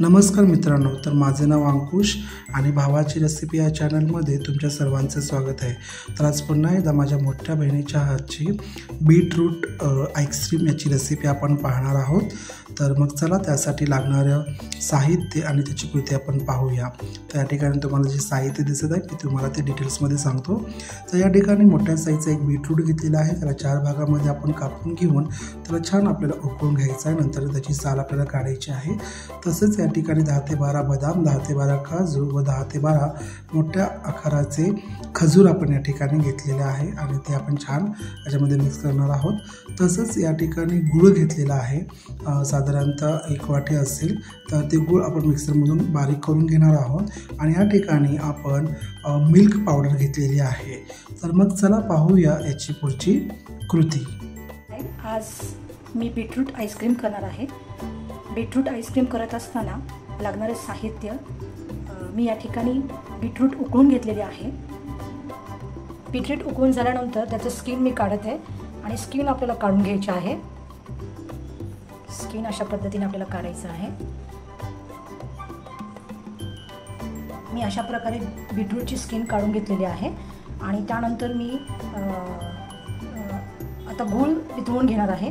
नमस्कार मित्रांनो, तर माझे नाव अंकुश आणि भावाची रेसिपी या चॅनलमध्ये तुमच्या सर्वांचे स्वागत आहे। तर आज पुन्हा एकदा माझ्या मोठ्या बहिणीच्या हातची बीटरूट आईस्क्रीम याची रेसिपी आपण पाहणार आहोत। तर मग चला त्यासाठी लागणारं साहित्य आणि त्याची कृती आपण पाहूया। तर या ठिकाणी तुम्हाला जे साहित्य दिसत आहे मी तुम्हाला ते डिटेल्समध्ये सांगतो। तर या ठिकाणी मोठ्या साईजचा एक बीटरूट घेतलेला आहे, त्याला 4 भागामध्ये आपण कापून घेऊन त्याला छान आपल्याला उकळून घ्यायचं आहे। नंतर त्याची साल आपल्याला काढायची आहे। तसेच या ठिकाणी 10 ते 12 बदाम, 10 ते 12 काजू व 10 ते 12 मोठ्या आकाराचे खजूर आपण या ठिकाणी घेतलेले आहे आणि ते आपण छान याच्यामध्ये मिक्स करणार आहोत। तसंच या ठिकाणी गूळ घेतलेला आहे, साधारणतः 1 वाटी असेल। तर ते गूळ आपण मिक्सरमधून बारीक करून घेणार आहोत आणि या ठिकाणी आपण मिल्क पावडर घेतलेली आहे। तर मग चला पाहूया याची पुढची कृती। आज मी बीटरूट आईस्क्रीम करणार आहे। बीटरूट आईस्क्रीम करत असताना लागणारे साहित्य मी या ठिकाणी बीटरूट उकळून घेतलेले आहे। बीटरूट उकळून झाल्यानंतर त्याचं स्किन मी काढत आहे आणि स्किन आपल्याला काढून घ्यायची आहे। स्किन अशा पद्धतीने आपल्याला काढायचं आहे। मी अशा प्रकारे बीटरूटची स्किन काढून घेतलेली आहे आणि त्यानंतर मी आता गूळ वितळून घेणार आहे।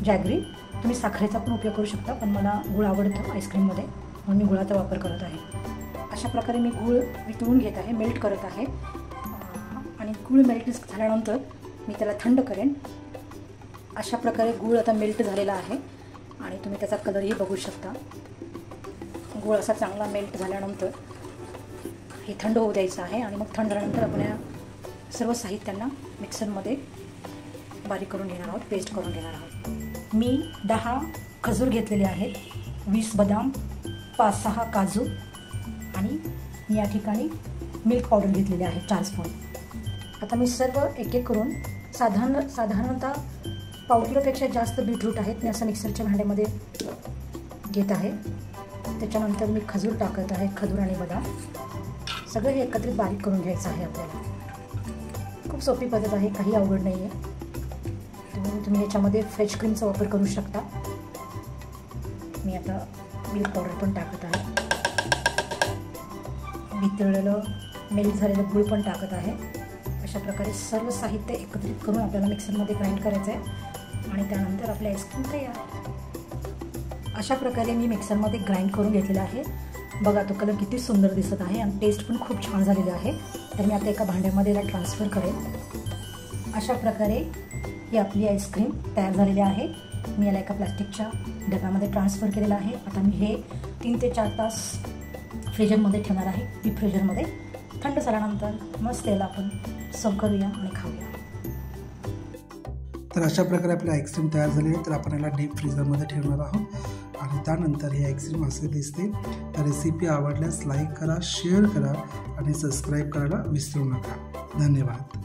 जॅगरी, तुम्ही साखरेचा पण उपयोग करू शकता, पण मला गूळ आवडतं आईस्क्रीममध्ये म्हणून मी गुळाचा वापर करत आहे। अशा प्रकारे मी गूळ वितळून घेत आहे, मेल्ट करत आहे आणि गूळ मेल्ट झाल्यानंतर मी त्याला थंड करेन। अशा प्रकारे गूळ आता मेल्ट झालेला आहे आणि तुम्ही त्याचा कलरही बघू शकता। गूळ असा चांगला मेल्ट झाल्यानंतर हे थंड होऊ द्यायचं आहे आणि मग थंड झाल्यानंतर आपण या सर्व साहित्यांना मिक्सरमध्ये बारीक करून घेणार आहोत, पेस्ट करून घेणार आहोत। मी 10 खजूर घेतलेले आहेत, 20 बदाम, 5-6 काजू आणि मी या ठिकाणी मिल्क पावडर घेतलेली आहे 4 स्पून। आता मी सर्व एक एक करून साधारणतः पाव किलोपेक्षा जास्त बीटरूट आहेत, मी असं मिक्सरच्या भांड्यामध्ये घेत आहे। त्याच्यानंतर मी खजूर टाकत आहे, खजूर आणि बदाम सगळं हे एकत्रित बारीक करून घ्यायचं आहे आपल्याला। खूप सोपी पद्धत आहे, काही अवघड नाही आहे। तुम्ही याच्यामध्ये फ्रेश क्रीमचा वापर करू शकता। मी आता मिल्क पावडर पण टाकत आहे, वितळलेलं मेल्ट झालेलं गूळ पण टाकत आहे। अशा प्रकारे सर्व साहित्य एकत्रित करून आपल्याला मिक्सरमध्ये ग्राइंड करायचं आहे आणि त्यानंतर आपली आईस्क्रीम तयार। अशा प्रकारे मी मिक्सरमध्ये ग्राइंड करून घेतलेलं आहे। बघा तो कलर किती सुंदर दिसत आहे आणि टेस्ट पण खूप छान झालेली आहे। तर मी आता एका भांड्यामध्ये याला ट्रान्सफर करेन। अशा प्रकारे ही आपली आईस्क्रीम तयार झालेली आहे। मी याला एका प्लास्टिकच्या डब्यामध्ये ट्रान्सफर केलेलं आहे। आता मी हे 3 ते 4 तास फ्रीजरमध्ये ठेवणार आहे, डीप फ्रीजरमध्ये। थंड झाल्यानंतर मस्त याला आपण सर्व करूया आणि खाऊया। तर अशा प्रकारे आपली आईस्क्रीम तयार झाली आहे। तर आपण याला डीप फ्रीजरमध्ये ठेवणार आहोत आणि त्यानंतर ही आईस्क्रीम असे दिसते। तर रेसिपी आवडल्यास लाईक करा, शेअर करा आणि सबस्क्राईब करायला विसरू नका। धन्यवाद।